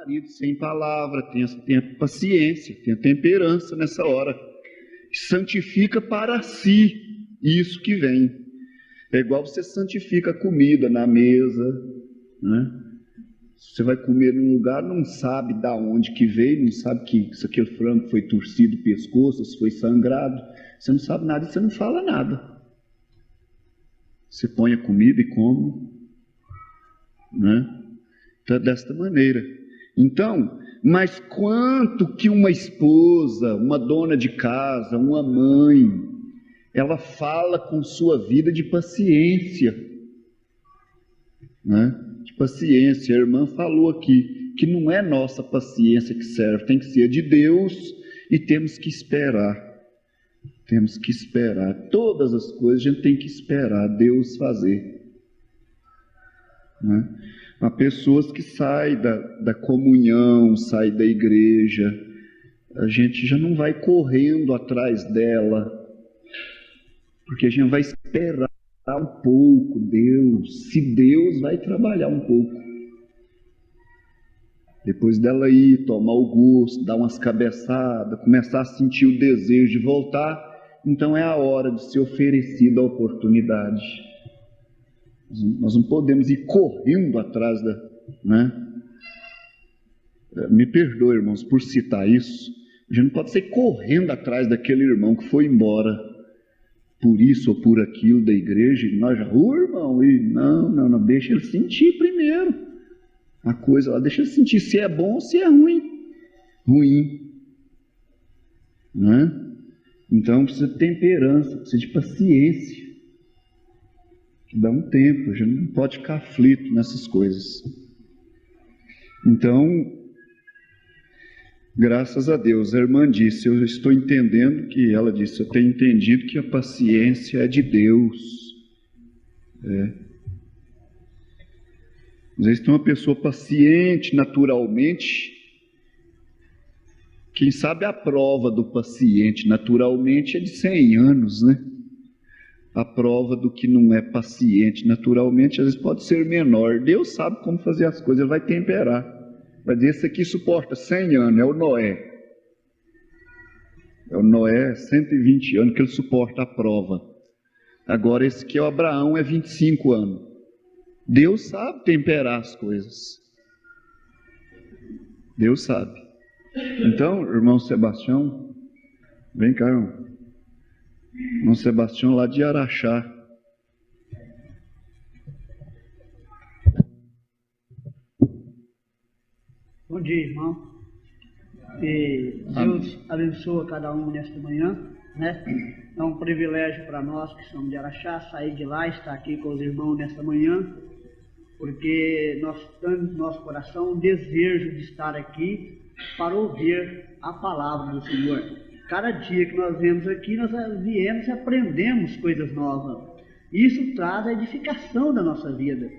marido sem palavra, tenha paciência, tenha temperança nessa hora. Santifica para si isso que vem. É igual você santifica a comida na mesa, né? Você vai comer num lugar, não sabe de onde que veio, não sabe se aquele frango foi torcido o pescoço, se foi sangrado. Você não sabe nada e você não fala nada. Você põe a comida e come, né? Então, desta maneira. Então, mas quanto que uma esposa, uma dona de casa, uma mãe, ela fala com sua vida de paciência, né? De paciência. A irmã falou aqui que não é nossa paciência que serve, tem que ser de Deus, e temos que esperar. Temos que esperar. Todas as coisas a gente tem que esperar Deus fazer, né? Há pessoas que saem da comunhão, saem da igreja, a gente já não vai correndo atrás dela, porque a gente vai esperar um pouco Deus, se Deus vai trabalhar um pouco. Depois dela ir, tomar o gosto, dar umas cabeçadas, começar a sentir o desejo de voltar, então é a hora de ser oferecida a oportunidade. Nós não podemos ir correndo atrás né? Me perdoe, irmãos, por citar isso. A gente não pode sair correndo atrás daquele irmão que foi embora por isso ou por aquilo da igreja, e nós já, irmão, e não, deixa ele sentir primeiro a coisa lá, deixa ele sentir se é bom ou se é ruim, né? Então precisa de temperança, precisa de paciência, que dá um tempo, a gente não pode ficar aflito nessas coisas. Então, graças a Deus, a irmã disse, eu estou entendendo que, ela disse, eu tenho entendido que a paciência é de Deus. Às vezes tem uma pessoa paciente naturalmente, quem sabe a prova do paciente naturalmente é de 100 anos, né? A prova do que não é paciente naturalmente, às vezes pode ser menor. Deus sabe como fazer as coisas, Ele vai temperar. Vai dizer, esse aqui suporta 100 anos, é o Noé. É o Noé, 120 anos que ele suporta a prova. Agora esse aqui é o Abraão, é 25 anos. Deus sabe temperar as coisas. Deus sabe. Então, irmão Sebastião, vem cá, irmão. Irmão Sebastião lá de Araxá. Bom dia, irmão. E Deus abençoa cada um nesta manhã, né? É um privilégio para nós que somos de Araxá sair de lá e estar aqui com os irmãos nesta manhã, porque nós temos no nosso coração um desejo de estar aqui para ouvir a palavra do Senhor. Cada dia que nós vemos aqui, nós viemos e aprendemos coisas novas. Isso traz a edificação da nossa vida.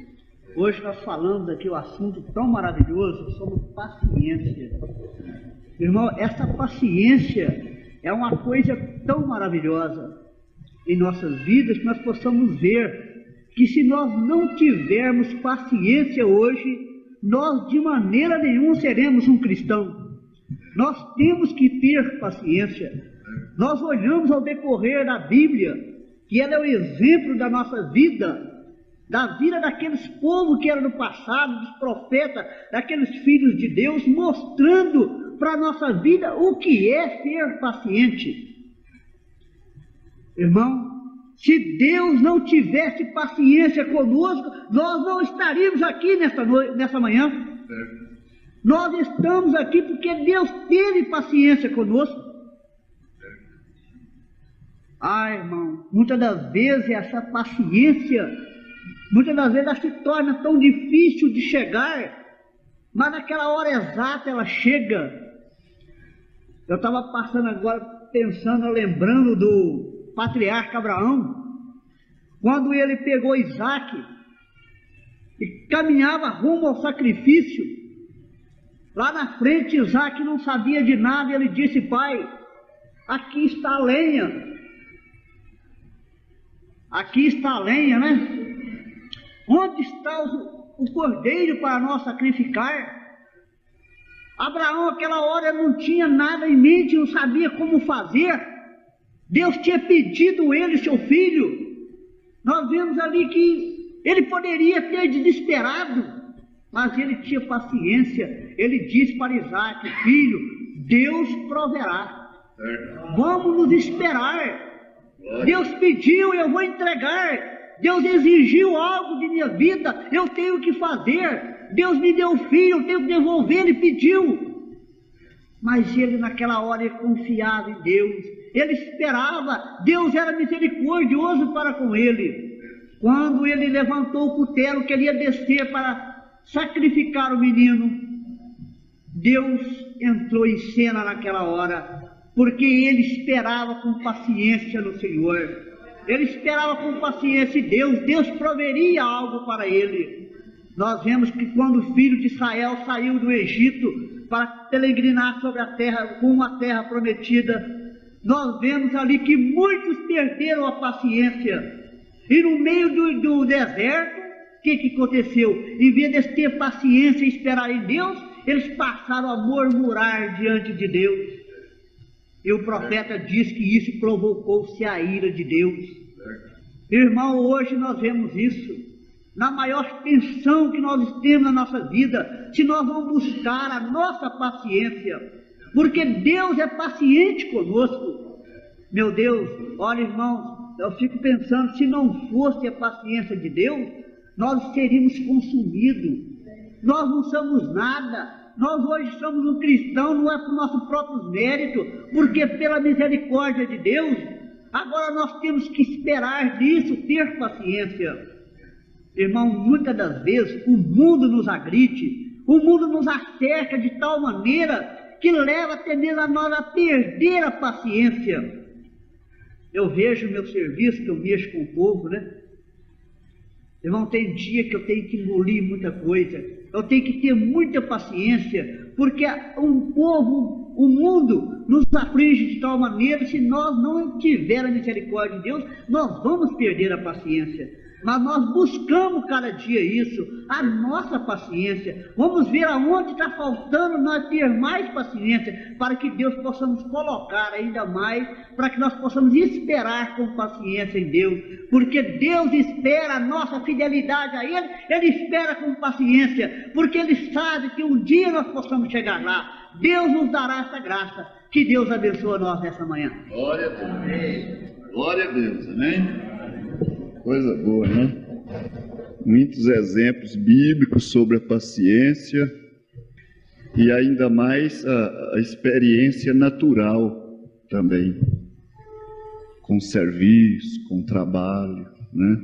Hoje nós falamos aqui o assunto tão maravilhoso sobre paciência. Irmão, essa paciência é uma coisa tão maravilhosa em nossas vidas que nós possamos ver que se nós não tivermos paciência hoje, nós de maneira nenhuma seremos um cristão. Nós temos que ter paciência. Nós olhamos ao decorrer da Bíblia, que ela é o exemplo da nossa vida, da vida daqueles povos que eram no passado, dos profetas, daqueles filhos de Deus, mostrando para a nossa vida o que é ser paciente. Irmão, se Deus não tivesse paciência conosco, nós não estaríamos aqui nessa manhã. Nós estamos aqui porque Deus teve paciência conosco. Irmão, muitas das vezes essa paciência, muitas das vezes ela se torna tão difícil de chegar, mas naquela hora exata ela chega. Eu estava passando agora, pensando, lembrando do patriarca Abraão, quando ele pegou Isaac e caminhava rumo ao sacrifício. Lá na frente, Isaac não sabia de nada, e ele disse, pai, aqui está a lenha. Aqui está a lenha, né? Onde está o cordeiro para nós sacrificar? Abraão, aquela hora, não tinha nada em mente, não sabia como fazer. Deus tinha pedido ele, seu filho. Nós vemos ali que ele poderia ter desesperado, mas ele tinha paciência. Ele disse para Isaac: filho, Deus proverá. Vamos nos esperar. Deus pediu, eu vou entregar. Deus exigiu algo de minha vida, eu tenho que fazer. Deus me deu filho, eu tenho que devolver, ele pediu. Mas ele naquela hora ele confiava em Deus, ele esperava, Deus era misericordioso para com ele. Quando ele levantou o cutelo que ele ia descer para sacrificar o menino, Deus entrou em cena naquela hora, porque ele esperava com paciência no Senhor. Ele esperava com paciência em Deus proveria algo para ele. Nós vemos que quando o filho de Israel saiu do Egito para peregrinar sobre a terra, com uma terra prometida, nós vemos ali que muitos perderam a paciência. E no meio do deserto, o que aconteceu? Em vez de ter paciência e esperar em Deus, eles passaram a murmurar diante de Deus. E o profeta diz que isso provocou-se a ira de Deus. Irmão, hoje nós vemos isso. Na maior tensão que nós temos na nossa vida, se nós vamos buscar a nossa paciência, porque Deus é paciente conosco. Meu Deus, olha, irmãos, eu fico pensando, se não fosse a paciência de Deus, nós seríamos consumidos. Nós não somos nada. Nós hoje somos um cristão, não é por nosso próprio mérito, porque pela misericórdia de Deus. Agora nós temos que esperar disso, ter paciência. Irmão, muitas das vezes o mundo nos agride, o mundo nos acerca de tal maneira que leva até mesmo a nós a perder a paciência. Eu vejo o meu serviço, que eu mexo com o povo, né? Irmão, tem dia que eu tenho que engolir muita coisa, eu tenho que ter muita paciência, porque o povo, o mundo nos aflige de tal maneira, se nós não tivermos a misericórdia de Deus, nós vamos perder a paciência. Mas nós buscamos cada dia isso, a nossa paciência. Vamos ver aonde está faltando nós ter mais paciência, para que Deus possamos colocar ainda mais, para que nós possamos esperar com paciência em Deus. Porque Deus espera a nossa fidelidade a Ele, Ele espera com paciência, porque Ele sabe que um dia nós possamos chegar lá. Deus nos dará essa graça. Que Deus abençoe nós nessa manhã. Glória a Deus. Glória a Deus, amém? Coisa boa, né? Muitos exemplos bíblicos sobre a paciência e ainda mais a experiência natural também, com serviço, com trabalho, né?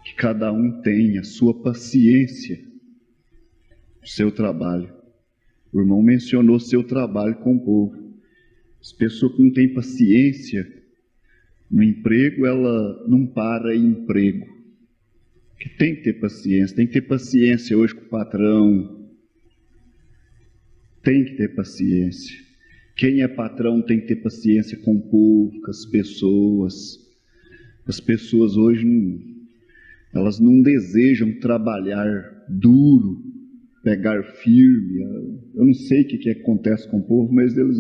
Que cada um tem a sua paciência, o seu trabalho. O irmão mencionou seu trabalho com o povo. As pessoas que não têm paciência no emprego, ela não para em emprego. Que tem que ter paciência hoje com o patrão. Tem que ter paciência. Quem é patrão tem que ter paciência com o povo, com as pessoas. As pessoas hoje elas não desejam trabalhar duro, pegar firme. Eu não sei o que acontece com o povo, mas eles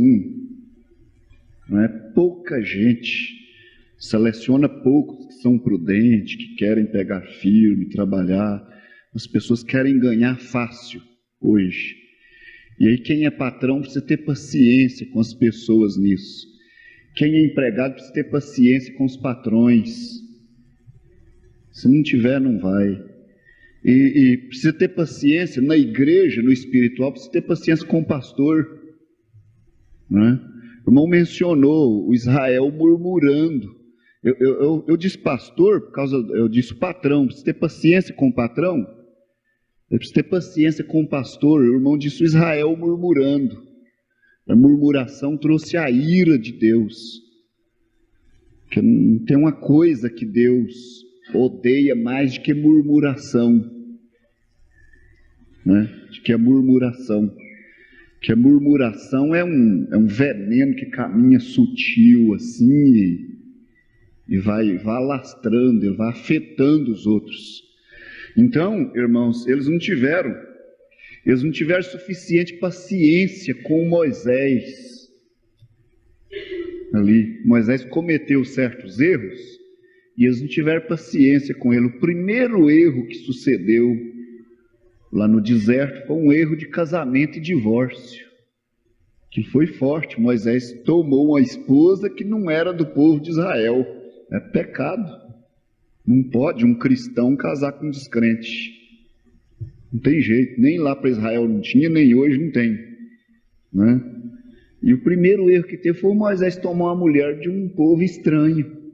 não é pouca gente. Seleciona poucos que são prudentes, que querem pegar firme, trabalhar. As pessoas querem ganhar fácil hoje. E aí quem é patrão precisa ter paciência com as pessoas nisso. Quem é empregado precisa ter paciência com os patrões. Se não tiver, não vai. E precisa ter paciência na igreja, no espiritual, precisa ter paciência com o pastor. Não é? O irmão mencionou o Israel murmurando. Eu disse pastor, eu disse patrão, precisa ter paciência com o patrão, eu preciso ter paciência com o pastor. O irmão disse o Israel murmurando. A murmuração trouxe a ira de Deus. Que tem uma coisa que Deus odeia mais do que murmuração, né? Que a murmuração é um veneno que caminha sutil assim e vai alastrando, ele vai afetando os outros. Então, irmãos, eles não tiveram Eles não tiveram suficiente paciência com Moisés. Ali, Moisés cometeu certos erros e eles não tiveram paciência com ele. O primeiro erro que sucedeu lá no deserto foi um erro de casamento e divórcio, que foi forte. Moisés tomou uma esposa que não era do povo de Israel. É pecado. Não pode um cristão casar com um descrente. Não tem jeito. Nem lá para Israel não tinha, nem hoje não tem, né? E o primeiro erro que teve foi Moisés tomar uma mulher de um povo estranho.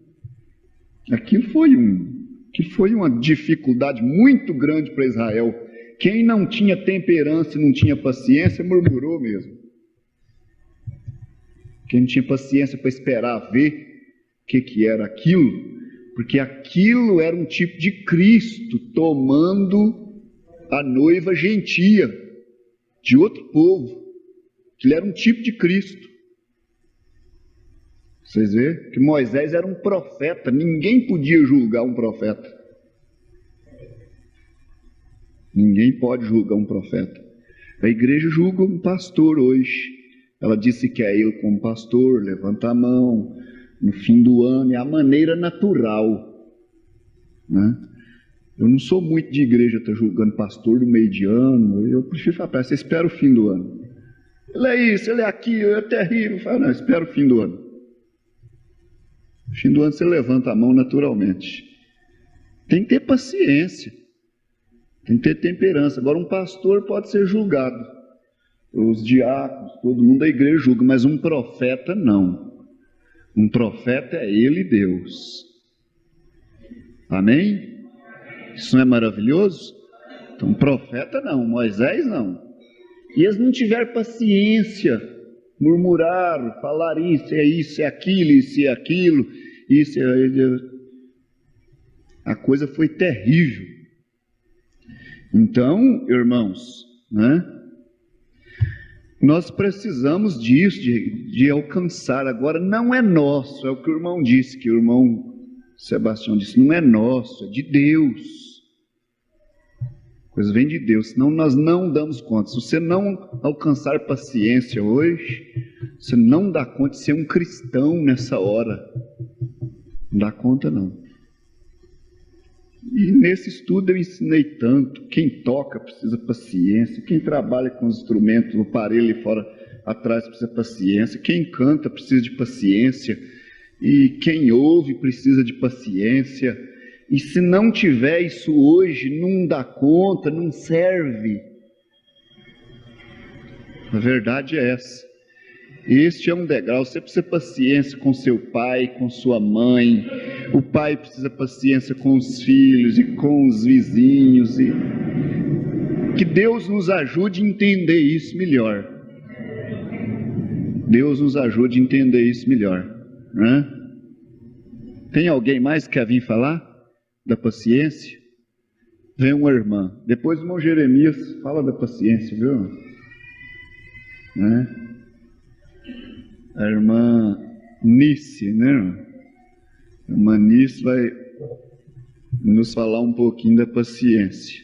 Aquilo foi uma dificuldade muito grande para Israel. Quem não tinha temperança e não tinha paciência, murmurou mesmo. Quem não tinha paciência para esperar ver o que era aquilo, porque aquilo era um tipo de Cristo tomando a noiva gentia de outro povo. Ele era um tipo de Cristo. Vocês veem que Moisés era um profeta. Ninguém podia julgar um profeta. Ninguém pode julgar um profeta. A igreja julga um pastor hoje. Ela disse que é ele como pastor, levanta a mão no fim do ano, é a maneira natural, né? Eu não sou muito de igreja estar julgando pastor do meio de ano. Eu prefiro falar, você espera o fim do ano. Ele é isso, ele é aquilo, ele é terrível. Fala, não, espera o fim do ano. No fim do ano você levanta a mão naturalmente. Tem que ter paciência, tem que ter temperança. Agora um pastor pode ser julgado, os diáconos, todo mundo da igreja julga, mas um profeta não. Um profeta é ele e Deus. Amém? Isso não é maravilhoso? Então um profeta não, Moisés não. E eles não tiveram paciência, murmuraram, falaram isso é aquilo, isso é aquilo, isso é... A coisa foi terrível. Então, irmãos, né? Nós precisamos disso, de alcançar. Agora, não é nosso, é o que o irmão disse, que o irmão Sebastião disse, não é nosso, é de Deus. A coisa vem de Deus, senão nós não damos conta. Se você não alcançar paciência hoje, você não dá conta de ser um cristão nessa hora. Não dá conta não. E nesse estudo eu ensinei tanto. Quem toca precisa paciência, quem trabalha com os instrumentos, o aparelho ali fora atrás precisa de paciência, quem canta precisa de paciência, e quem ouve precisa de paciência. E se não tiver isso hoje, não dá conta, não serve. A verdade é essa. Este é um degrau. Você precisa de paciência com seu pai, com sua mãe. O pai precisa de paciência com os filhos e com os vizinhos. E que Deus nos ajude a entender isso melhor. Deus nos ajude a entender isso melhor, né? Tem alguém mais que quer vir falar da paciência? Vem uma irmã. Depois o irmão Jeremias fala da paciência, viu? Né? A irmã Nice, né? A irmã Nice vai nos falar um pouquinho da paciência.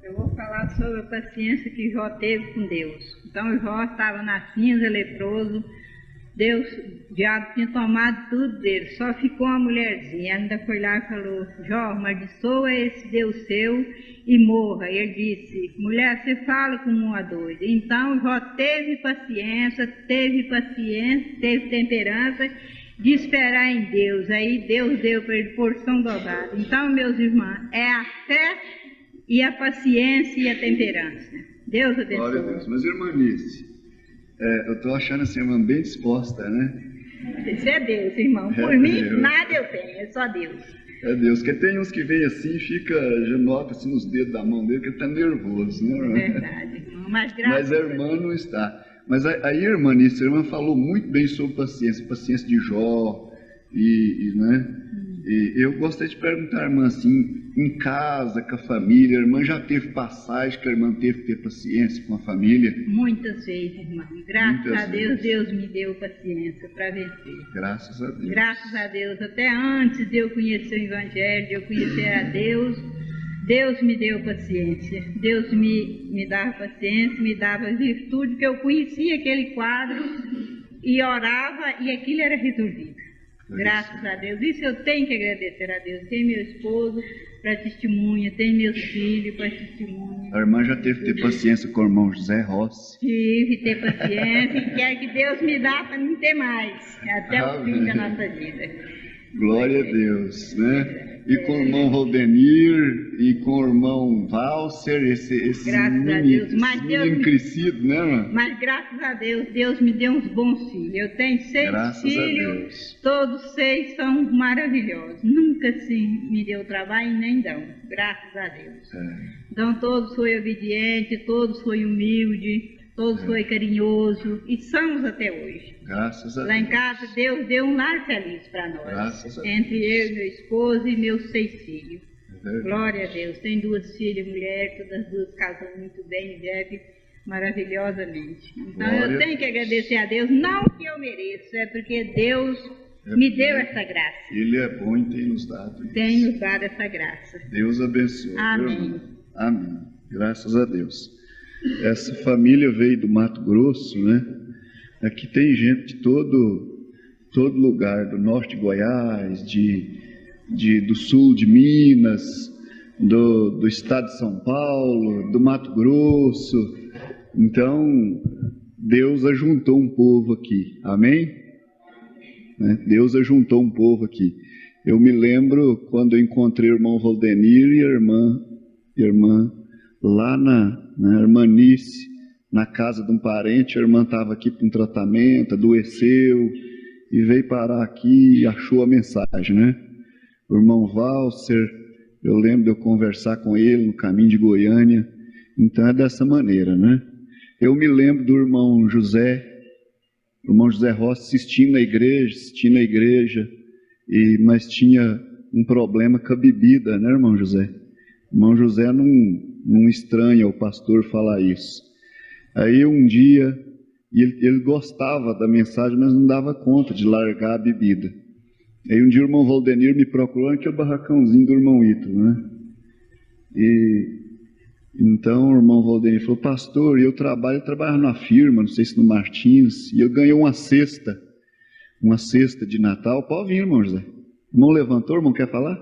Eu vou falar sobre a paciência que Jó teve com Deus. Então Jó estava na cinza, leproso. Deus, o diabo tinha tomado tudo dele, só ficou uma mulherzinha. Ela ainda foi lá e falou, Jó, amaldiçoa esse Deus seu e morra. E ele disse, mulher, você fala como uma doida. Então Jó teve paciência, teve temperança de esperar em Deus. Aí Deus deu para ele porção dobrada. Então, meus irmãos, é a fé e a paciência e a temperança. Deus abençoe. Glória a Deus. Mas irmã Nice, eu estou achando essa irmã bem disposta, né? Isso é Deus, irmão. Por mim, Deus. nada eu tenho, é só Deus. É Deus, porque tem uns que vêm assim e fica, já nota assim nos dedos da mão dele que ele está nervoso, né? Verdade, irmão. Mas a irmã não está. Mas a irmã Nice, a irmã falou muito bem sobre paciência de Jó, né? E eu gostaria de perguntar, irmã, assim, em casa, com a família, a irmã já teve passagem que a irmã teve que ter paciência com a família? Muitas vezes, irmão. Graças a Deus, Deus me deu paciência para vencer. Graças a Deus. Graças a Deus. Até antes de eu conhecer o Evangelho, de eu conhecer a Deus Deus me deu paciência. Deus me dava paciência, me dava virtude, que eu conhecia aquele quadro e orava e aquilo era resolvido. Graças a Deus. Isso eu tenho que agradecer a Deus. Tem meu esposo para testemunha, tem meus filhos para testemunha. A irmã já teve que ter paciência com o irmão José Rossi. Tive que ter paciência e quer que Deus me dá para não ter mais, até o fim da nossa vida. Glória a Deus, né? E com o irmão Valdenir e com o irmão Valser, esse menino crescido, né, irmã? Mas graças a Deus, Deus me deu uns bons filhos. Eu tenho 6 filhos, todos 6 são maravilhosos. Nunca assim me deu trabalho e nem dão, graças a Deus. Então todos foi obediente, todos foi humilde, todos foi carinhoso e somos até hoje. Graças a Deus. Lá em casa, Deus deu um lar feliz para nós. Graças a Deus. Entre eu, meu esposo e meus 6 filhos. Glória a Deus. Tem 2 filhas, mulher, todas as 2 casam muito bem e vivem maravilhosamente. Então eu tenho que agradecer a Deus, não que eu mereço, é porque Deus me deu essa graça. Ele é bom e tem nos dado isso. Tem nos dado essa graça. Deus abençoe. Amém. Amém. Graças a Deus. Essa família veio do Mato Grosso, né? Aqui tem gente de todo lugar, do norte de Goiás, do sul de Minas, do estado de São Paulo, do Mato Grosso. Então, Deus ajuntou um povo aqui, amém? Deus ajuntou um povo aqui. Eu me lembro quando eu encontrei o irmão Valdenir e a irmã lá na Irmanice, na casa de um parente. A irmã estava aqui para um tratamento, adoeceu e veio parar aqui e achou a mensagem, né? O irmão Valser, eu lembro de eu conversar com ele no caminho de Goiânia. Então é dessa maneira, né? Eu me lembro do irmão José Rossi assistindo a igreja, mas tinha um problema com a bebida, né, irmão José? O irmão José não estranha o pastor falar isso. Aí um dia, ele gostava da mensagem, mas não dava conta de largar a bebida. Aí um dia o irmão Valdenir me procurou naquele barracãozinho do irmão Ítalo, né? E então o irmão Valdenir falou: pastor, eu trabalho na firma, não sei se no Martins, e eu ganhei uma cesta de Natal. Pode vir, irmão José. O irmão levantou, o irmão quer falar?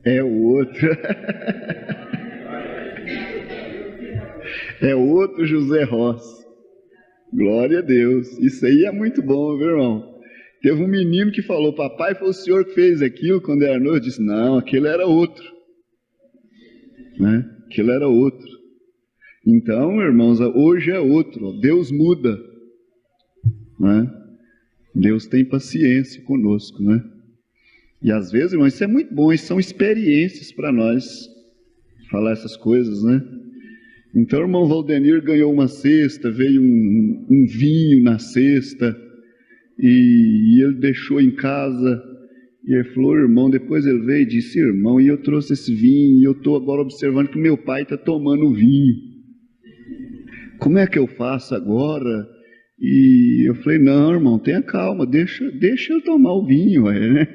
É o outro. É outro José Rossi. Glória a Deus. Isso aí é muito bom, viu, irmão? Teve um menino que falou: papai, foi o senhor que fez aquilo quando era noite? Eu disse: não, aquele era outro. Né? Aquilo era outro. Então, irmãos, hoje é outro. Deus muda. Né? Deus tem paciência conosco, né? E às vezes, irmãos, isso é muito bom. Isso são experiências para nós falar essas coisas, né? Então, o irmão Valdenir ganhou uma cesta, veio um vinho na cesta, e ele deixou em casa. E ele falou: irmão, depois ele veio e disse: irmão, e eu trouxe esse vinho, e eu estou agora observando que meu pai está tomando o vinho. Como é que eu faço agora? E eu falei: não, irmão, tenha calma, deixa ele tomar o vinho, né?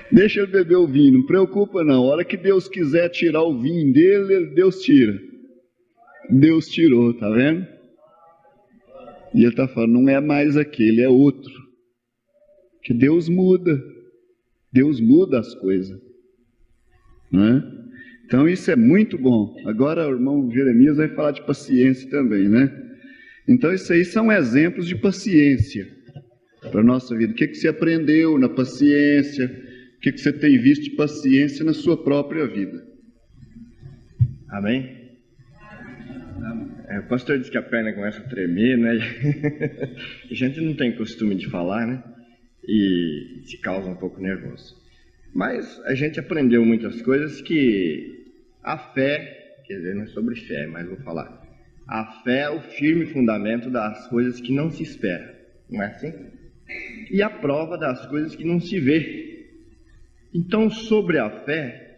Deixa ele beber o vinho, não preocupa não. A hora que Deus quiser tirar o vinho dele, Deus tira. Deus tirou, tá vendo? E ele está falando: não é mais aquele, é outro. Que Deus muda as coisas, né? Então isso é muito bom. Agora o irmão Jeremias vai falar de paciência também, né? Então isso aí são exemplos de paciência para a nossa vida. O que você aprendeu na paciência? O que você tem visto de paciência na sua própria vida? Amém? O pastor disse que a perna começa a tremer, né? A gente não tem costume de falar, né? E se causa um pouco nervoso. Mas a gente aprendeu muitas coisas que a fé, quer dizer, não é sobre fé, mas vou falar. A fé é o firme fundamento das coisas que não se espera, não é assim? E a prova das coisas que não se vê. Então, sobre a fé,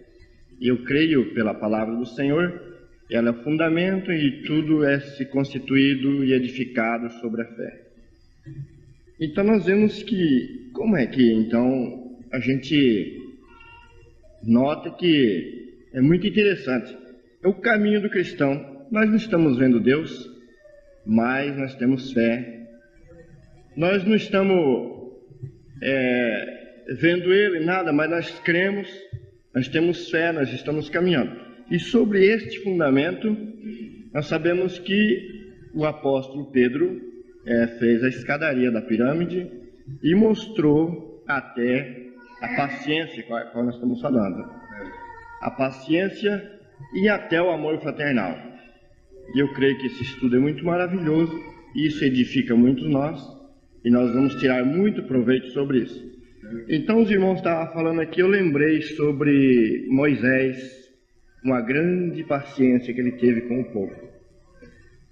Eu creio pela palavra do Senhor, ela é fundamento e tudo é se constituído e edificado sobre a fé. Então nós vemos que, como é que então a gente nota que é muito interessante. É o caminho do cristão. Nós não estamos vendo Deus, mas nós temos fé. Nós não estamos vendo Ele, nada, mas nós cremos, nós temos fé, nós estamos caminhando. E sobre este fundamento, nós sabemos que o apóstolo Pedro fez a escadaria da pirâmide e mostrou até a paciência, qual nós estamos falando. A paciência e até o amor fraternal. E eu creio que esse estudo é muito maravilhoso, e isso edifica muito nós, e nós vamos tirar muito proveito sobre isso. Então os irmãos estavam falando aqui, eu lembrei sobre Moisés, uma grande paciência que ele teve com o povo.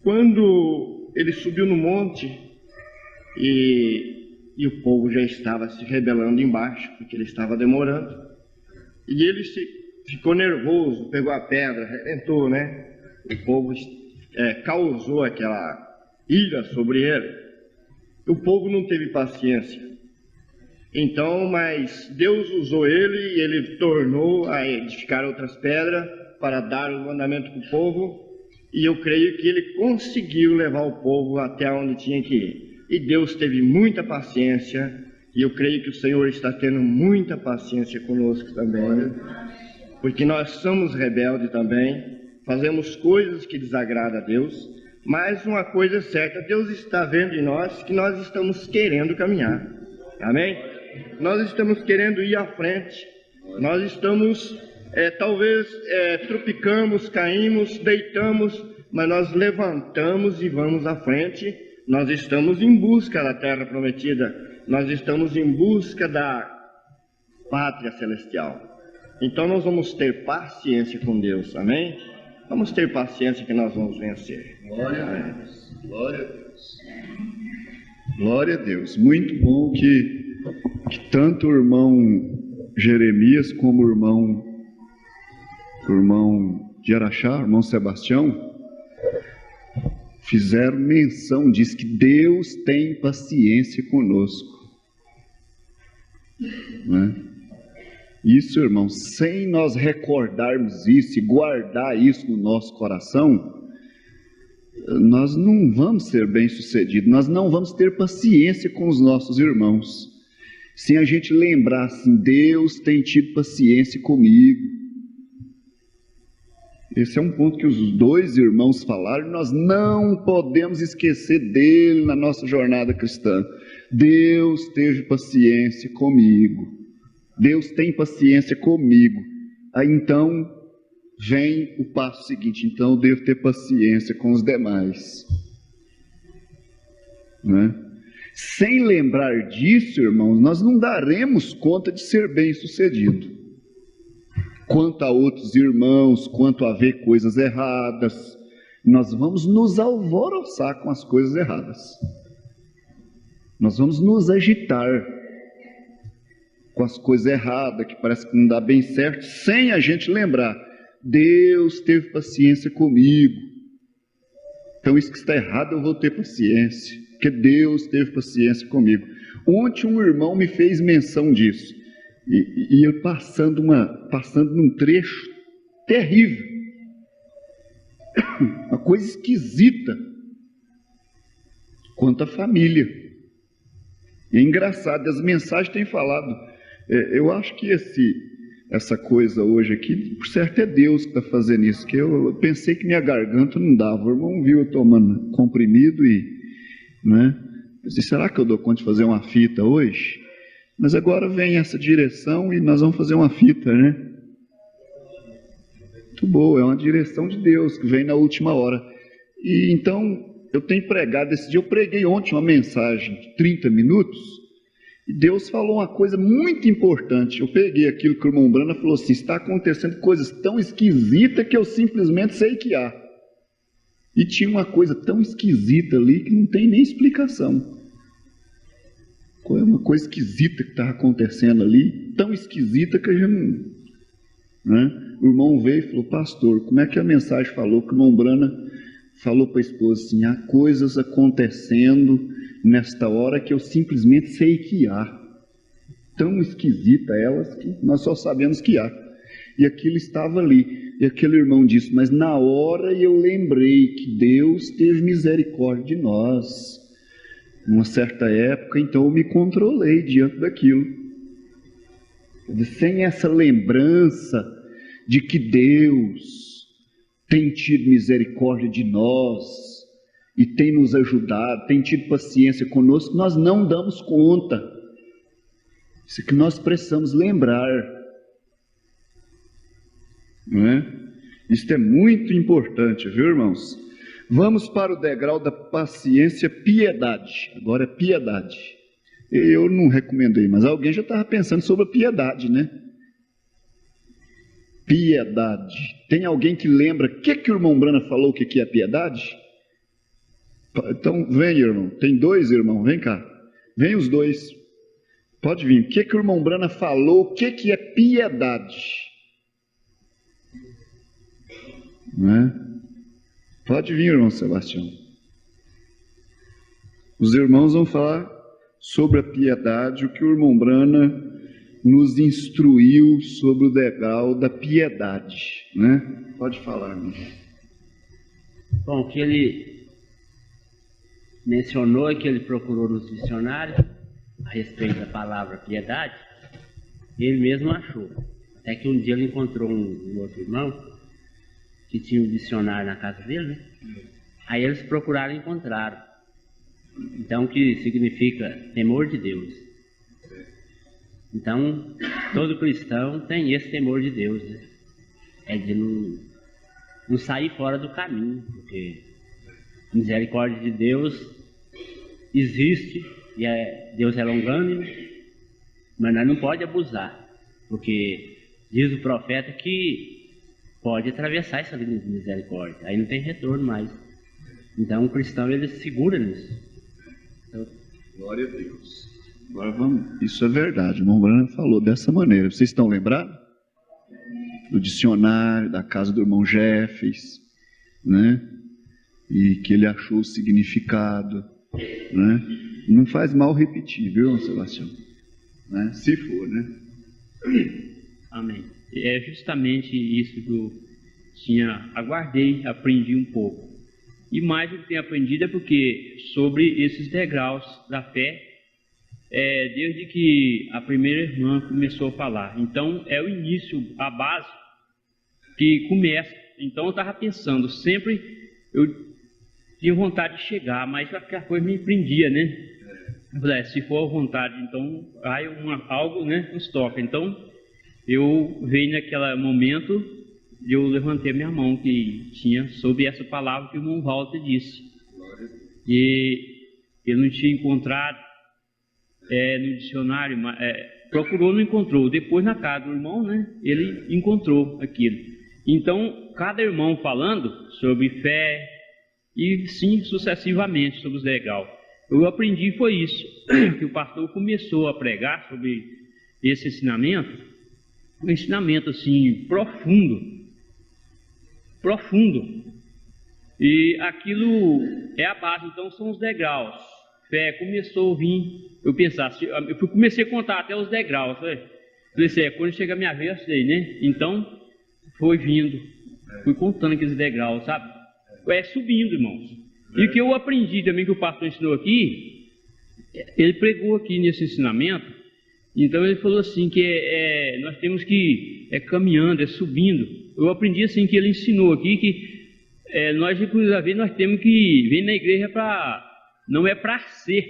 Quando ele subiu no monte e o povo já estava se rebelando embaixo, porque ele estava demorando, e ele ficou nervoso, pegou a pedra, arrebentou, né? O povo causou aquela ira sobre ele. O povo não teve paciência. Então, mas Deus usou ele e ele tornou a edificar outras pedras para dar o mandamento para o povo, e eu creio que ele conseguiu levar o povo até onde tinha que ir. E Deus teve muita paciência, e eu creio que o Senhor está tendo muita paciência conosco também, porque nós somos rebeldes também, fazemos coisas que desagradam a Deus, mas uma coisa é certa, Deus está vendo em nós que nós estamos querendo caminhar, amém? Nós estamos querendo ir à frente, nós estamos, talvez tropicamos, caímos, deitamos, mas nós levantamos e vamos à frente. Nós estamos em busca da terra prometida, nós estamos em busca da pátria celestial. Então nós vamos ter paciência com Deus, amém? Vamos ter paciência que nós vamos vencer. Glória a Deus, glória a Deus. Glória a Deus. Muito bom que tanto o irmão Jeremias como o irmão de Araxá, o irmão Sebastião, fizeram menção, diz que Deus tem paciência conosco, né? Isso, irmão, sem nós recordarmos isso e guardar isso no nosso coração, nós não vamos ser bem-sucedidos, nós não vamos ter paciência com os nossos irmãos, sem a gente lembrar assim, Deus tem tido paciência comigo. Esse é um ponto que os dois irmãos falaram, nós não podemos esquecer dele na nossa jornada cristã. Deus teve paciência comigo, Deus tem paciência comigo. Aí então vem o passo seguinte, então eu devo ter paciência com os demais, né? Sem lembrar disso, irmãos, nós não daremos conta de ser bem-sucedido. Quanto a outros irmãos, quanto a ver coisas erradas, nós vamos nos alvoroçar com as coisas erradas. Nós vamos nos agitar com as coisas erradas, que parece que não dá bem certo, sem a gente lembrar, Deus teve paciência comigo. Então isso que está errado eu vou ter paciência, porque Deus teve paciência comigo. Ontem um irmão me fez menção disso. E eu passando num trecho terrível, uma coisa esquisita quanto à família. E é engraçado, as mensagens têm falado, eu acho que essa coisa hoje aqui, por certo é Deus que está fazendo isso, que eu pensei que minha garganta não dava, o irmão viu eu tomando comprimido né? Eu disse, será que eu dou conta de fazer uma fita hoje? Mas agora vem essa direção e nós vamos fazer uma fita, né? Muito boa, é uma direção de Deus que vem na última hora. E então, eu tenho pregado esse dia, eu preguei ontem uma mensagem de 30 minutos, e Deus falou uma coisa muito importante. Eu peguei aquilo que o irmão Brana falou assim, está acontecendo coisas tão esquisitas que eu simplesmente sei que há. E tinha uma coisa tão esquisita ali que não tem nem explicação. Uma coisa esquisita que estava acontecendo ali, tão esquisita que a gente né? O irmão veio e falou: pastor, como é que a mensagem falou? Que o irmão Brana falou para a esposa assim: há coisas acontecendo nesta hora que eu simplesmente sei que há. Tão esquisita elas que nós só sabemos que há. E aquilo estava ali. E aquele irmão disse: mas na hora eu lembrei que Deus teve misericórdia de nós. Numa certa época, então eu me controlei diante daquilo. Sem essa lembrança de que Deus tem tido misericórdia de nós e tem nos ajudado, tem tido paciência conosco, nós não damos conta. Isso é que nós precisamos lembrar, não é? Isso é muito importante, viu, irmãos? Vamos para o degrau da paciência, piedade. Agora é piedade. Eu não recomendei, mas alguém já estava pensando sobre a piedade, né? Piedade. Tem alguém que lembra o que o irmão Brana falou que é piedade? Então vem, irmão. Tem dois irmãos, vem cá. Vem os dois. Pode vir. O que o irmão Brana falou? O que é piedade? Não é? Pode vir, irmão Sebastião. Os irmãos vão falar sobre a piedade, o que o irmão Brana nos instruiu sobre o degrau da piedade, né? Pode falar, irmão. Bom, o que ele mencionou é que ele procurou nos dicionários a respeito da palavra piedade, ele mesmo achou. Até que um dia ele encontrou um outro irmão que tinha um dicionário na casa dele, né? Aí eles procuraram e encontraram. Então, que significa temor de Deus. Então, todo cristão tem esse temor de Deus, né? É de não sair fora do caminho, porque a misericórdia de Deus existe, e Deus é longânimo, mas nós não podemos abusar, porque diz o profeta que pode atravessar essa linha de misericórdia, aí não tem retorno mais. Então o cristão, ele se segura nisso. Então, glória a Deus. Agora vamos. Isso é verdade, o irmão Brana falou dessa maneira. Vocês estão lembrados? Do dicionário, da casa do irmão Jeffes, né? E que ele achou o significado, né? Não faz mal repetir, viu, irmão Sebastião? Né? Se for, né? Amém. É justamente isso que eu aguardei, aprendi um pouco. E mais do que tenho aprendido é porque sobre esses degraus da fé, desde que a primeira irmã começou a falar. Então é o início, a base que começa. Então eu estava pensando, sempre eu tinha vontade de chegar, mas a coisa me prendia, né? Eu falei, se for a vontade, então algo, né, nos toca. Então eu veio naquele momento, eu levantei a minha mão que tinha sobre essa palavra que o irmão Walter disse. E eu não tinha encontrado no dicionário, procurou, não encontrou. Depois na casa do irmão, né, ele encontrou aquilo. Então, cada irmão falando sobre fé e sim sucessivamente sobre os degraus. Eu aprendi foi isso, que o pastor começou a pregar sobre esse ensinamento, um ensinamento assim profundo, e aquilo é a base. Então são os degraus. Fé começou a vir, eu pensasse, comecei a contar até os degraus, né? Falei, quando chega a minha vez, sei, né? Então foi vindo, fui contando aqueles degraus, sabe? Subindo, irmãos. E o que eu aprendi também, que o pastor ensinou aqui, ele pregou aqui nesse ensinamento. Então ele falou assim que nós temos que caminhando, subindo. Eu aprendi assim que ele ensinou aqui que nós inclusive nós temos que vir na igreja não é para ser.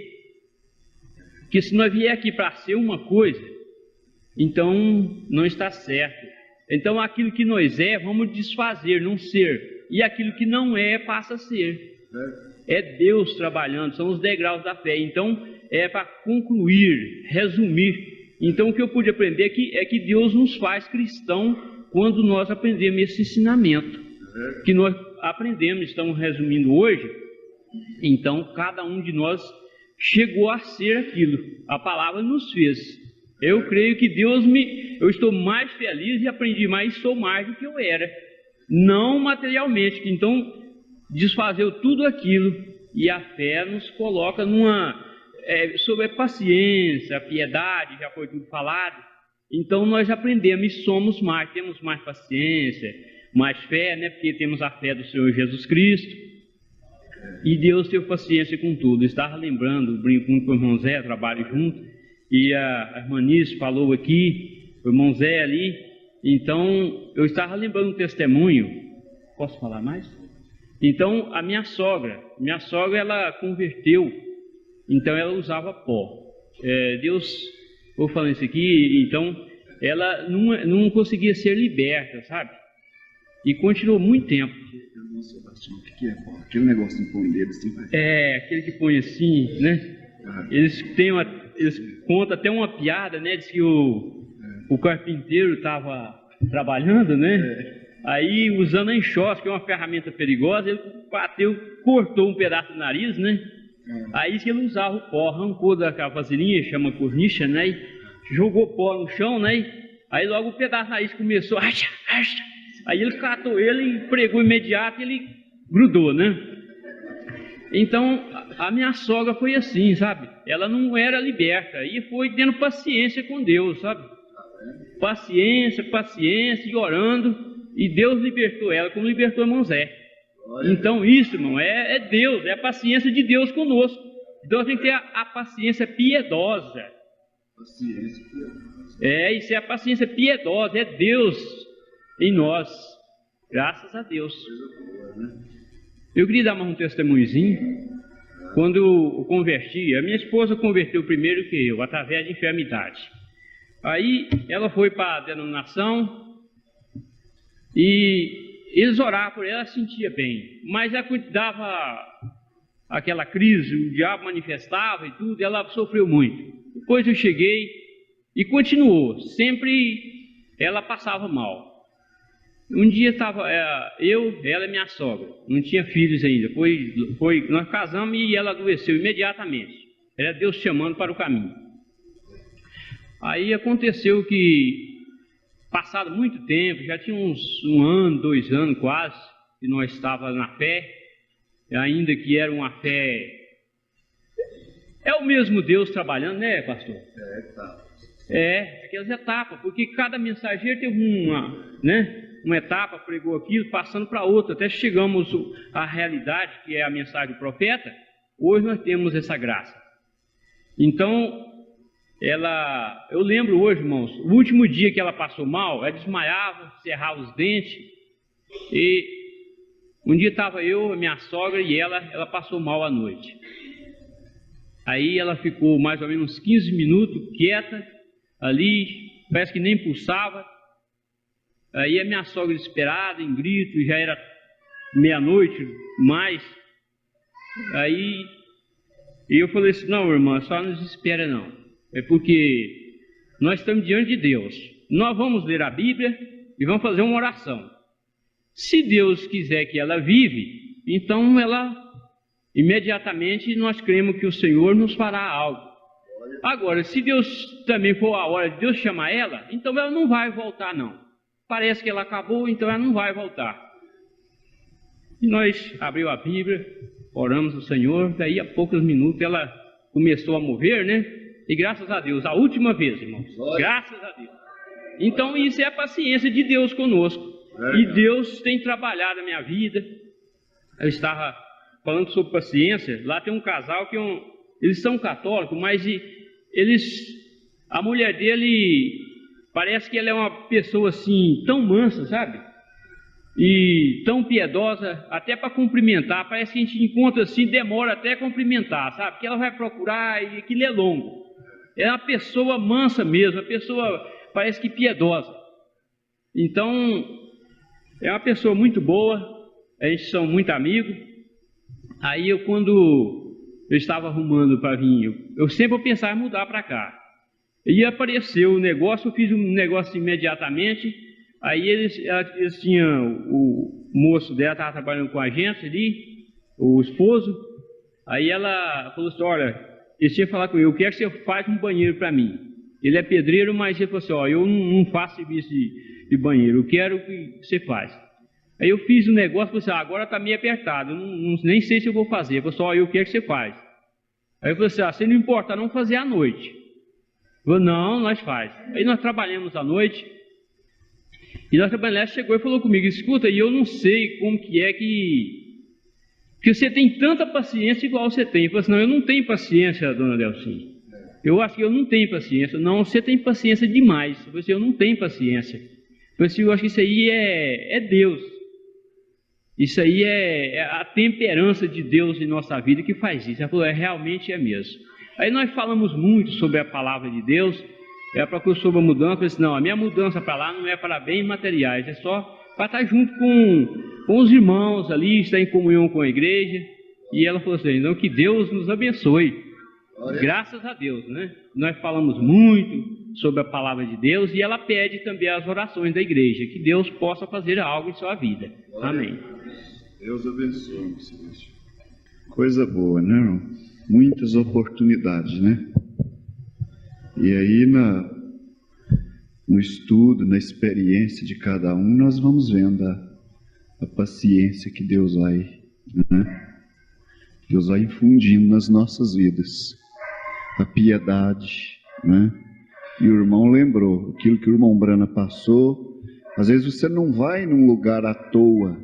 Porque se nós vier aqui para ser uma coisa, então não está certo. Então aquilo que nós vamos desfazer, não ser. E aquilo que não passa a ser. É Deus trabalhando, são os degraus da fé. Então é para concluir, resumir. Então o que eu pude aprender é que Deus nos faz cristão quando nós aprendemos esse ensinamento que nós aprendemos, estamos resumindo hoje. Então cada um de nós chegou a ser aquilo, a palavra nos fez. Eu creio que eu estou mais feliz e aprendi mais, sou mais do que eu era. Não materialmente, que então desfazer tudo aquilo, e a fé nos coloca sobre a paciência, a piedade, já foi tudo falado. Então nós aprendemos e somos mais, temos mais paciência, mais fé, né? Porque temos a fé do Senhor Jesus Cristo. E Deus teve paciência com tudo. Eu estava lembrando, brincando com o irmão Zé, trabalho junto, e a irmã Nice falou aqui, o irmão Zé ali. Então eu estava lembrando um testemunho. Posso falar mais? Então a minha sogra ela converteu, então ela usava pó. Deus, vou falando isso aqui, então ela não conseguia ser liberta, sabe? E continuou muito tempo. Sebastião, o que é pó? Aquele negócio de põe dedo assim. Aquele que põe assim, né? Eles contam até uma piada, né? Diz que o carpinteiro estava trabalhando, né? Aí, usando a enxoste, que é uma ferramenta perigosa, ele bateu, cortou um pedaço do nariz, né? Aí ele usava o pó, arrancou daquela vasilhinha, chama cornicha, né? E jogou pó no chão, né? Aí logo o pedaço do nariz começou, acha. Aí ele catou ele e pregou imediato e ele grudou, né? Então, a minha sogra foi assim, sabe? Ela não era liberta e foi tendo paciência com Deus, sabe? Paciência, e orando, e Deus libertou ela, como libertou o irmão Zé. Então isso, irmão, é Deus, é a paciência de Deus conosco. Então tem que ter a paciência piedosa. Paciência piedosa. Isso é a paciência piedosa, é Deus em nós, graças a Deus. Eu queria dar mais um testemunhozinho. Quando eu converti, a minha esposa converteu primeiro que eu, através de enfermidade. Aí ela foi para a denominação e eles oravam por ela, sentia bem, mas ela dava aquela crise, o diabo manifestava e tudo, ela sofreu muito. Depois eu cheguei e continuou, sempre ela passava mal. Um dia estava eu, ela e minha sogra, não tinha filhos ainda, nós casamos e ela adoeceu imediatamente. Era Deus chamando para o caminho. Aí aconteceu que, passado muito tempo, já tinha um ano, 2 anos quase, que nós estávamos na fé, ainda que era uma fé. É o mesmo Deus trabalhando, né, pastor? Aquelas etapas, porque cada mensageiro teve uma etapa, pregou aquilo, passando para outra, até chegamos à realidade, que é a mensagem do profeta. Hoje nós temos essa graça. Então, eu lembro hoje, irmãos, o último dia que ela passou mal, ela desmaiava, cerrava os dentes, e um dia estava eu, a minha sogra e ela passou mal à noite. Aí ela ficou mais ou menos uns 15 minutos quieta, ali, parece que nem pulsava. Aí a minha sogra desesperada, em grito, já era meia-noite, mais. Aí eu falei assim, não, irmã, só não desespera não. É porque nós estamos diante de Deus. Nós vamos ler a Bíblia e vamos fazer uma oração. Se Deus quiser que ela vive, então imediatamente nós cremos que o Senhor nos fará algo. Agora, se Deus também for a hora de Deus chamar ela, então ela não vai voltar não. Parece que ela acabou, então ela não vai voltar. E nós abrimos a Bíblia, oramos ao Senhor, daí a poucos minutos ela começou a mover, né? E graças a Deus, a última vez, irmãos, graças a Deus. Então isso é a paciência de Deus conosco. E Deus tem trabalhado na minha vida. Eu estava falando sobre paciência, lá tem um casal que eles são católicos, mas a mulher dele, parece que ela é uma pessoa assim, tão mansa, sabe? E tão piedosa, até para cumprimentar, parece que a gente encontra assim, demora até cumprimentar, sabe? Porque ela vai procurar e aquilo é longo. É uma pessoa mansa mesmo, uma pessoa parece que piedosa. Então, é uma pessoa muito boa, a gente são muito amigos. Aí quando eu estava arrumando para vir, eu sempre pensava em mudar para cá. E apareceu o negócio, eu fiz um negócio imediatamente. Aí eles tinham, o moço dela estava trabalhando com a agência ali, o esposo. Aí ela falou assim, olha, eles tinham que falar com ele, eu quero que você faça um banheiro para mim. Ele é pedreiro, mas ele falou assim, ó, eu não faço serviço de banheiro, eu quero que você faz. Aí eu fiz um negócio, falei assim, agora está meio apertado, nem sei se eu vou fazer. Ele falou assim, ó, eu quero que você faz. Aí eu falei assim, se não importa, não fazer à noite. Eu falei, não, nós faz. Aí nós trabalhamos à noite, e nós trabalhamos, chegou e falou comigo, escuta, e eu não sei como que é que você tem tanta paciência igual você tem. Eu falei assim, não, eu não tenho paciência, dona Delcinha. Eu acho que eu não tenho paciência. Não, você tem paciência demais. Eu falei assim, eu não tenho paciência. Eu falei assim, eu acho que isso aí é Deus. Isso aí é a temperança de Deus em nossa vida que faz isso. Ela falou, realmente é mesmo. Aí nós falamos muito sobre a palavra de Deus. Ela procurou sobre a mudança. Eu falei assim, não, a minha mudança para lá não é para bens materiais, é só para estar junto com os irmãos ali, estar em comunhão com a igreja. E ela falou assim, então que Deus nos abençoe. Graças a Deus, né? Nós falamos muito sobre a palavra de Deus e ela pede também as orações da igreja, que Deus possa fazer algo em sua vida. Amém. Deus abençoe, silêncio. Coisa boa, né, irmão? Muitas oportunidades, né? E aí no estudo, na experiência de cada um, nós vamos vendo a paciência que Deus vai, né? Deus vai infundindo nas nossas vidas. A piedade, né? E o irmão lembrou aquilo que o irmão Brana passou. Às vezes você não vai num lugar à toa.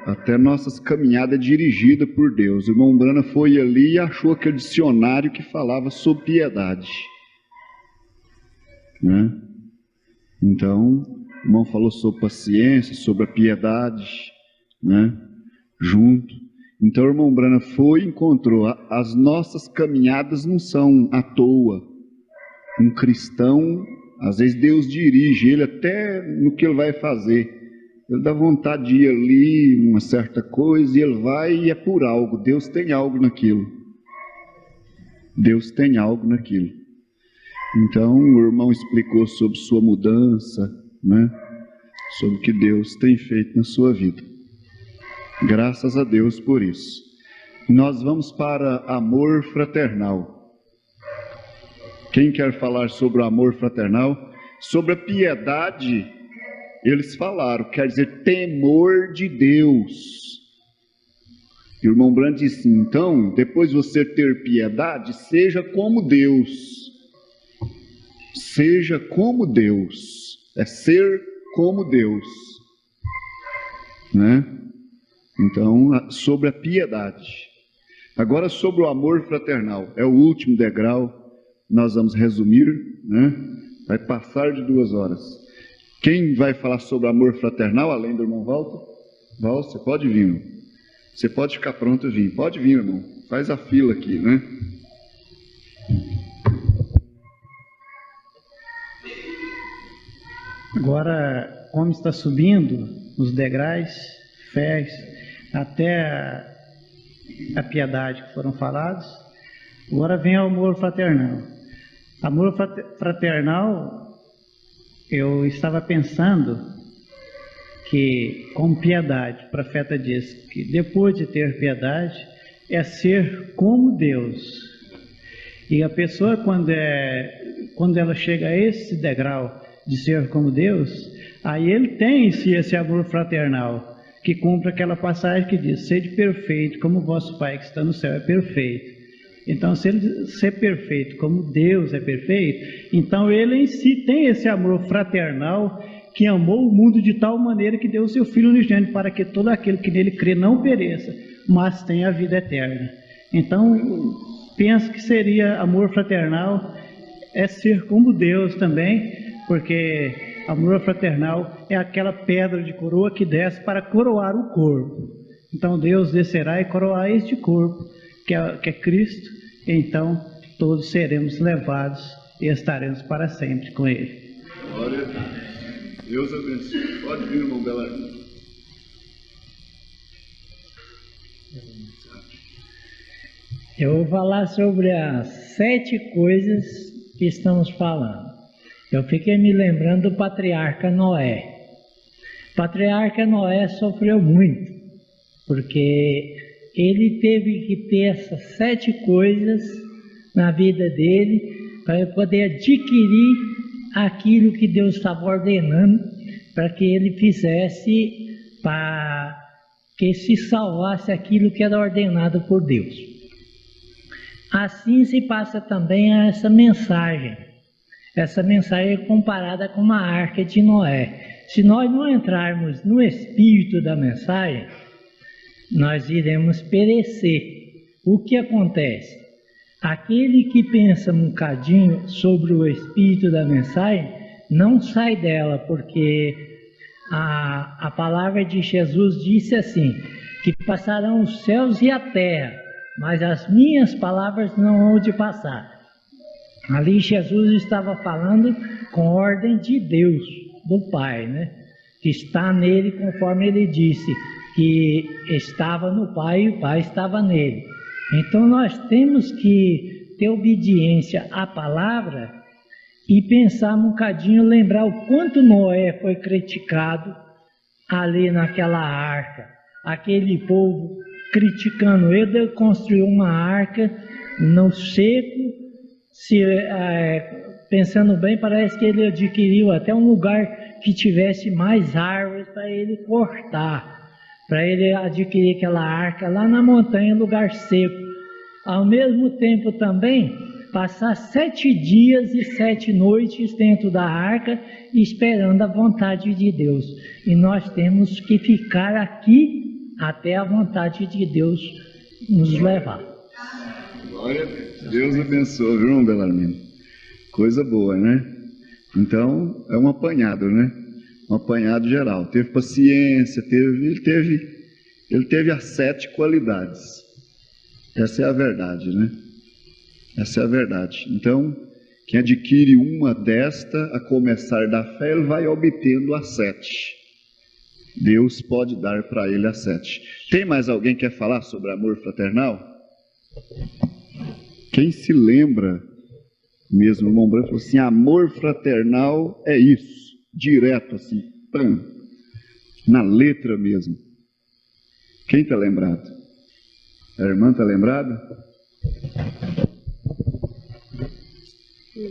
Até nossas caminhadas é dirigida por Deus. O irmão Brana foi ali e achou aquele dicionário que falava sobre piedade, né? Então, o irmão falou sobre paciência, sobre a piedade, né? Junto. Então o irmão Brana foi e encontrou, as nossas caminhadas não são à toa. Um cristão, às vezes Deus dirige ele até no que ele vai fazer. Ele dá vontade de ir ali, uma certa coisa, e ele vai e é por algo. Deus tem algo naquilo. Deus tem algo naquilo. Então o irmão explicou sobre sua mudança, né? Sobre o que Deus tem feito na sua vida. Graças a Deus por isso. Nós vamos para amor fraternal. Quem quer falar sobre o amor fraternal? Sobre a piedade, eles falaram, quer dizer, temor de Deus. E o irmão Brando disse, então, depois de você ter piedade, seja como Deus. Seja como Deus. É ser como Deus, né? Então, sobre a piedade. Agora, sobre o amor fraternal. É o último degrau. Nós vamos resumir, né? Vai passar de 2 horas. Quem vai falar sobre amor fraternal, além do irmão Walter? Val, você pode vir, irmão. Você pode ficar pronto e vir. Pode vir, irmão. Faz a fila aqui, né? Agora, como está subindo os degraus, fé, até a piedade que foram falados, agora vem o amor fraternal. Amor fraternal, eu estava pensando que, com piedade, o profeta diz que depois de ter piedade, é ser como Deus. E a pessoa, quando ela chega a esse degrau de ser como Deus, aí ele tem em si esse amor fraternal, que cumpre aquela passagem que diz, sede perfeito, como vosso Pai que está no céu é perfeito. Então, se ele ser perfeito como Deus é perfeito, então ele em si tem esse amor fraternal, que amou o mundo de tal maneira que deu o seu Filho unigênito, para que todo aquele que nele crê não pereça, mas tenha a vida eterna. Então, penso que seria amor fraternal, é ser como Deus também, porque amor fraternal é aquela pedra de coroa que desce para coroar o corpo. Então Deus descerá e coroar este corpo, que é Cristo, então todos seremos levados e estaremos para sempre com Ele. Glória a Deus. Deus abençoe. Pode vir, irmão Belarmino. Eu vou falar sobre as 7 coisas que estamos falando. Eu fiquei me lembrando do patriarca Noé. O patriarca Noé sofreu muito, porque ele teve que ter essas 7 coisas na vida dele para ele poder adquirir aquilo que Deus estava ordenando para que ele fizesse, para que se salvasse aquilo que era ordenado por Deus. Assim se passa também a essa mensagem. Essa mensagem é comparada com uma arca de Noé. Se nós não entrarmos no espírito da mensagem, nós iremos perecer. O que acontece? Aquele que pensa um bocadinho sobre o espírito da mensagem, não sai dela, porque a palavra de Jesus disse assim, que passarão os céus e a terra, mas as minhas palavras não hão de passar. Ali Jesus estava falando com ordem de Deus, do Pai, né? Que está nele, conforme ele disse, que estava no Pai e o Pai estava nele. Então nós temos que ter obediência à palavra e pensar um bocadinho, lembrar o quanto Noé foi criticado ali naquela arca. Aquele povo criticando ele, construiu uma arca no seco, pensando bem, parece que ele adquiriu até um lugar que tivesse mais árvores para ele cortar, para ele adquirir aquela arca lá na montanha, lugar seco. Ao mesmo tempo também, passar 7 dias e 7 noites dentro da arca, esperando a vontade de Deus. E nós temos que ficar aqui até a vontade de Deus nos levar. Glória a Deus. Deus abençoe, viu, Belarmino? Coisa boa, né? Então, é um apanhado, né? Um apanhado geral. Teve paciência, ele teve as 7 qualidades. Essa é a verdade, né? Essa é a verdade. Então, quem adquire uma desta, a começar da fé, ele vai obtendo as 7. Deus pode dar para ele as 7. Tem mais alguém que quer falar sobre amor fraternal? Quem se lembra mesmo, o irmão Branco falou assim, amor fraternal é isso, direto assim, pam, na letra mesmo. Quem está lembrado? A irmã está lembrada?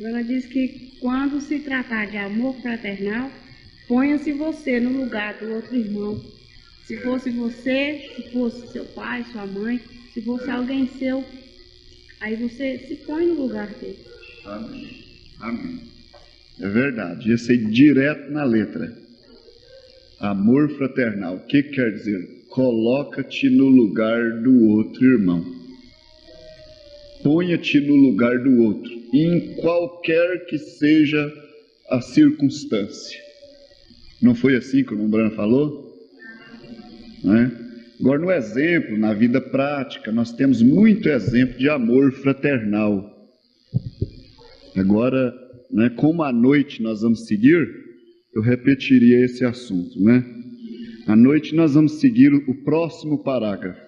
Ela diz que quando se tratar de amor fraternal, ponha-se você no lugar do outro irmão. Se fosse você, se fosse seu pai, sua mãe, se fosse alguém seu, aí você se põe no lugar dele. Amém. Amém. É verdade, ia ser direto na letra. Amor fraternal, o que quer dizer? Coloca-te no lugar do outro irmão. Ponha-te no lugar do outro, em qualquer que seja a circunstância. Não foi assim que o irmão Brano falou? Não é? Agora, no exemplo, na vida prática, nós temos muito exemplo de amor fraternal. Agora, né, como à noite nós vamos seguir, eu repetiria esse assunto, né? À noite nós vamos seguir o próximo parágrafo.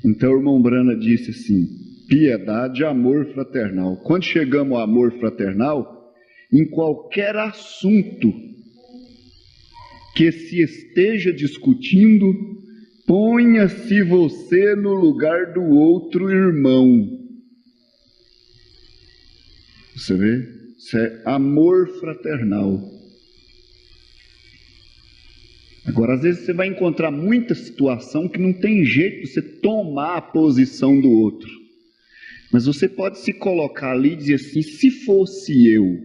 Então, o irmão Brana disse assim, piedade, amor fraternal. Quando chegamos ao amor fraternal, em qualquer assunto que se esteja discutindo, ponha-se você no lugar do outro irmão. Você vê? Isso é amor fraternal. Agora, às vezes você vai encontrar muita situação que não tem jeito de você tomar a posição do outro. Mas você pode se colocar ali e dizer assim, se fosse eu,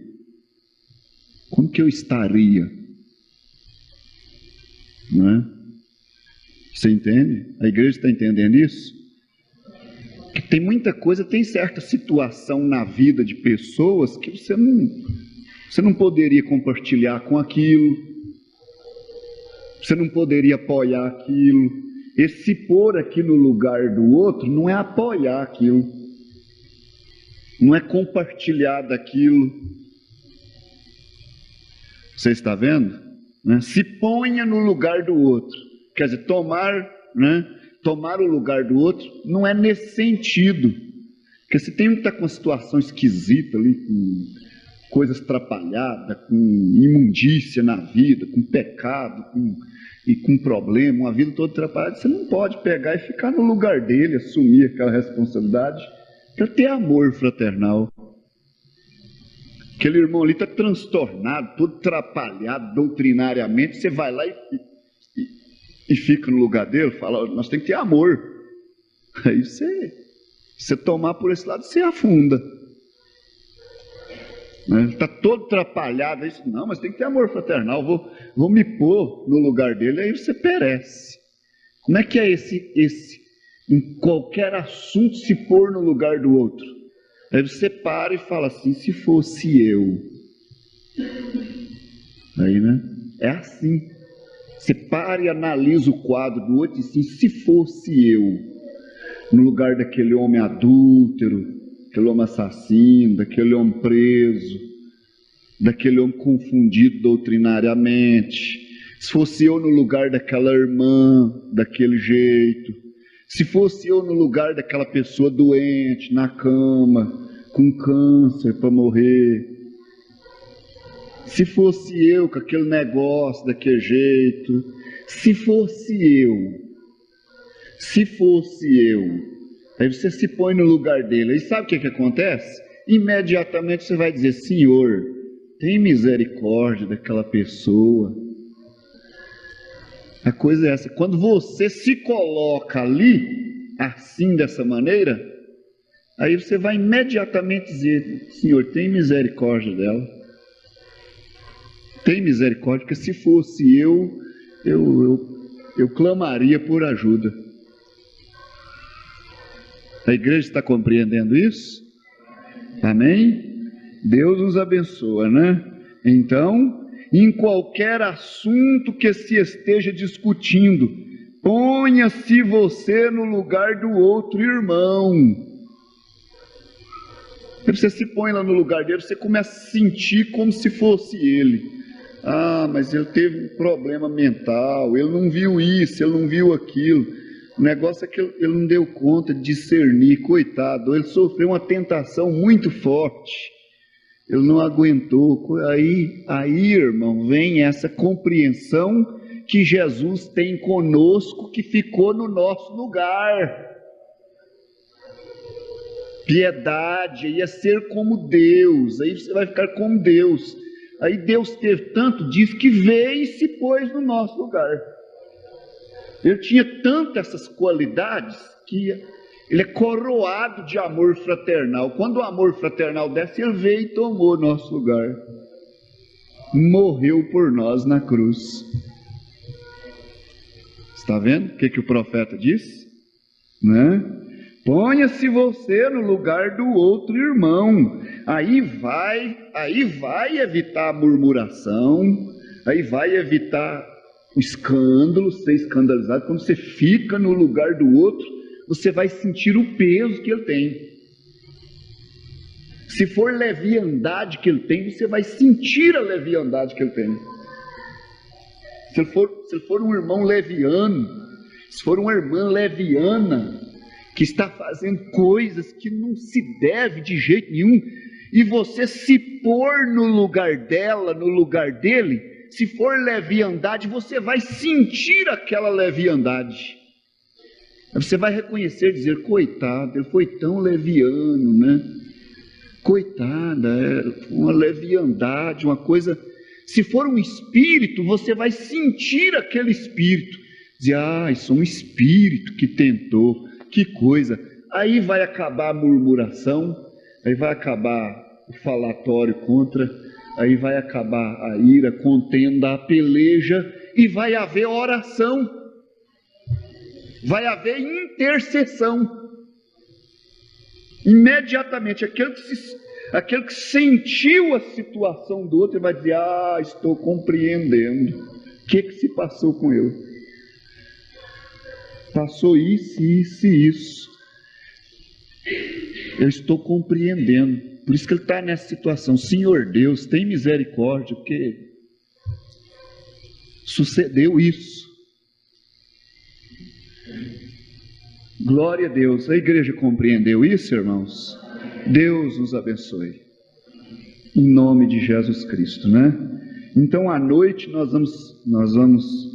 como que eu estaria? Não é? Você entende? A igreja está entendendo isso? Que tem muita coisa, tem certa situação na vida de pessoas que você não poderia compartilhar com aquilo. Você não poderia apoiar aquilo. Esse pôr aqui no lugar do outro não é apoiar aquilo. Não é compartilhar daquilo. Você está vendo? Né? Se ponha no lugar do outro. Quer dizer, tomar o lugar do outro não é nesse sentido. Porque se tem um que está com uma situação esquisita ali, com coisas atrapalhadas, com imundícia na vida, com pecado, e com problema, uma vida toda atrapalhada, você não pode pegar e ficar no lugar dele, assumir aquela responsabilidade, para ter amor fraternal. Aquele irmão ali está transtornado, todo atrapalhado doutrinariamente. Você vai lá e fica no lugar dele, fala, nós temos que ter amor. Aí você tomar por esse lado, você afunda. Ele está todo atrapalhado. Aí, não, mas tem que ter amor fraternal. Vou me pôr no lugar dele, aí você perece. Como é que é esse em qualquer assunto se pôr no lugar do outro? Aí você para e fala assim, se fosse eu. Aí, né? É assim. Você para e analisa o quadro do outro e assim, se fosse eu, no lugar daquele homem adúltero, daquele homem assassino, daquele homem preso, daquele homem confundido doutrinariamente, se fosse eu no lugar daquela irmã, daquele jeito, se fosse eu no lugar daquela pessoa doente, na cama, com câncer para morrer, se fosse eu com aquele negócio daquele jeito, se fosse eu, aí você se põe no lugar dele, aí sabe o que acontece? Imediatamente você vai dizer, Senhor, tem misericórdia daquela pessoa. A coisa é essa, quando você se coloca ali, assim, dessa maneira, aí você vai imediatamente dizer, Senhor, tem misericórdia dela. Tem misericórdia, porque se fosse eu clamaria por ajuda. A igreja está compreendendo isso? Amém? Deus nos abençoa, né? Então, em qualquer assunto que se esteja discutindo, ponha-se você no lugar do outro irmão. Você se põe lá no lugar dele, você começa a sentir como se fosse ele. Ah, mas ele teve um problema mental, ele não viu isso, ele não viu aquilo. O negócio é que ele não deu conta de discernir, coitado. Ele sofreu uma tentação muito forte, ele não aguentou. Aí, irmão, vem essa compreensão que Jesus tem conosco, que ficou no nosso lugar. Piedade, aí é ser como Deus, aí você vai ficar como Deus. Aí Deus teve tanto disso que veio e se pôs no nosso lugar. Ele tinha tanto essas qualidades que ele é coroado de amor fraternal. Quando o amor fraternal desce, ele veio e tomou nosso lugar. Morreu por nós na cruz. Está vendo o que o profeta disse? Né? Ponha-se você no lugar do outro irmão. Aí vai evitar a murmuração, aí vai evitar o escândalo, ser escandalizado. Quando você fica no lugar do outro, você vai sentir o peso que ele tem. Se for leviandade que ele tem, você vai sentir a leviandade que ele tem. Se ele for um irmão leviano, se for uma irmã leviana, que está fazendo coisas que não se deve de jeito nenhum, e você se pôr no lugar dela, no lugar dele, se for leviandade, você vai sentir aquela leviandade. Você vai reconhecer, dizer, coitado, ele foi tão leviano, né? Coitada, uma leviandade, uma coisa. Se for um espírito, você vai sentir aquele espírito. Dizer, isso é um espírito que tentou. Que coisa, aí vai acabar a murmuração, aí vai acabar o falatório contra, aí vai acabar a ira, a contenda, a peleja, e vai haver oração, vai haver intercessão. Imediatamente, aquele que sentiu a situação do outro, vai dizer, estou compreendendo, o que se passou com ele? Passou isso, isso e isso. Eu estou compreendendo. Por isso que ele está nessa situação. Senhor Deus, tem misericórdia, porque sucedeu isso. Glória a Deus. A igreja compreendeu isso, irmãos? Deus nos abençoe. Em nome de Jesus Cristo, né? Então, à noite, nós vamos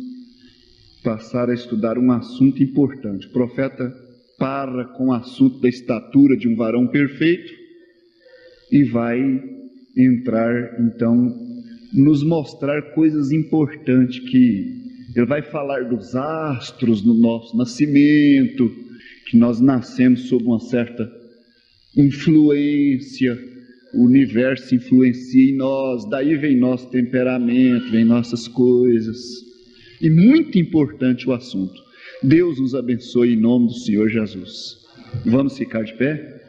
passar a estudar um assunto importante. O profeta para com o assunto da estatura de um varão perfeito e vai entrar, então, nos mostrar coisas importantes que Ele vai falar dos astros no nosso nascimento, que nós nascemos sob uma certa influência, o universo influencia em nós, daí vem nosso temperamento, vem nossas coisas. E muito importante o assunto. Deus nos abençoe em nome do Senhor Jesus. Vamos ficar de pé?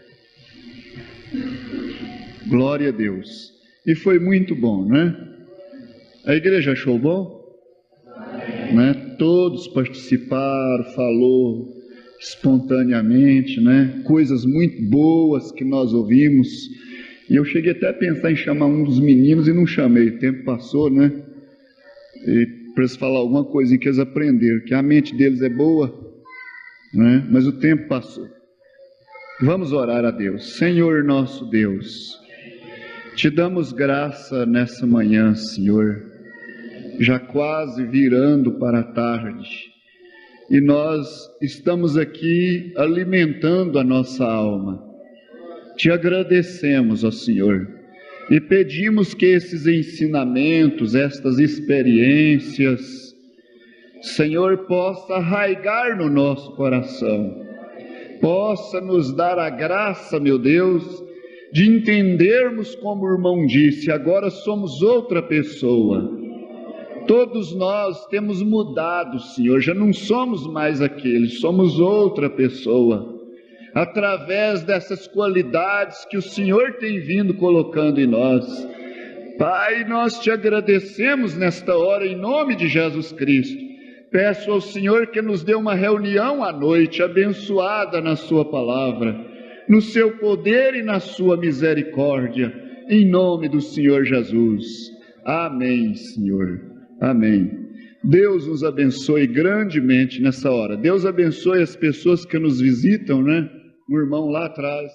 Glória a Deus. E foi muito bom, né? A igreja achou bom? Né? Todos participaram, falou espontaneamente, né? Coisas muito boas que nós ouvimos. E eu cheguei até a pensar em chamar um dos meninos e não chamei. O tempo passou, né? Para eles falar alguma coisa que eles aprenderam, que a mente deles é boa, né? Mas o tempo passou. Vamos orar a Deus. Senhor nosso Deus, te damos graça nessa manhã, Senhor, já quase virando para a tarde, e nós estamos aqui alimentando a nossa alma. Te agradecemos, ó Senhor, e pedimos que esses ensinamentos, estas experiências, Senhor, possa arraigar no nosso coração, possa nos dar a graça, meu Deus, de entendermos, como o irmão disse, agora somos outra pessoa. Todos nós temos mudado, Senhor, já não somos mais aqueles, somos outra pessoa, através dessas qualidades que o Senhor tem vindo colocando em nós. Pai, nós te agradecemos nesta hora, em nome de Jesus Cristo. Peço ao Senhor que nos dê uma reunião à noite, abençoada na sua palavra, no seu poder e na sua misericórdia, em nome do Senhor Jesus. Amém, Senhor. Amém. Deus nos abençoe grandemente nessa hora. Deus abençoe as pessoas que nos visitam, né? O irmão lá atrás.